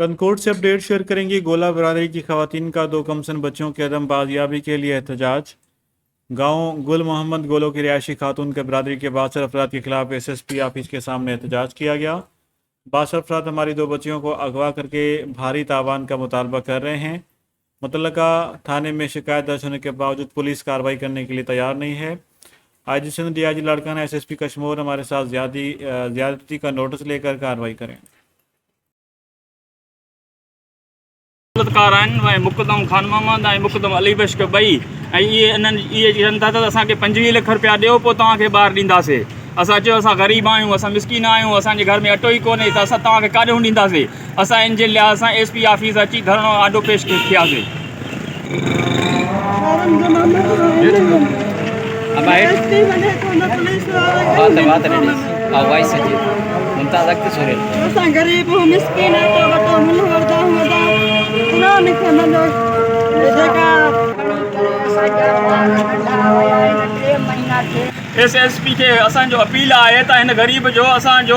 कनकोट से update share करेंगे। गोला बरादरी की खवातीन का 2 कमसन बच्चों के अदम बाजियाबी के लिए एहतजाज। गांव गुल मोहम्मद गोलो की रिहायशी खातून के बरादरी के 62 अफराद के खिलाफ SSP ऑफिस के सामने एहतजाज किया गया। 62 अफराद हमारी 2 बच्चियों को अगवा करके भारी तावान का मुतालबा कर रहे हैं। मुतल्लका थाने में शिकायत दर्ज होने के बावजूद पुलिस कार्रवाई करने के लिए तैयार नहीं है। IG Sindh DIG Larkana SSP Kashmir हमारे साथ ज्यादती का नोटिस लेकर कार्रवाई करें। कार आहिनि मुक़दम ख़ान मोहम्मद ऐं मुक़दम अली बश्क ॿई ऐं इहे चवनि था त असांखे 25 लख रुपया ॾियो पोइ तव्हांखे ॿार ॾींदासीं। असां चयो असां ग़रीब आहियूं, असां मिसकिन आहियूं, असांजे घर में अटो ई कोन्हे त असां तव्हांखे काॾों ॾींदासीं। असां इन जे लिहाज़ सां SP ऑफिस अची धरणो आॾो पेश थियासीं। SSP के असांजो अपील आहे त हिन ग़रीब जो असांजो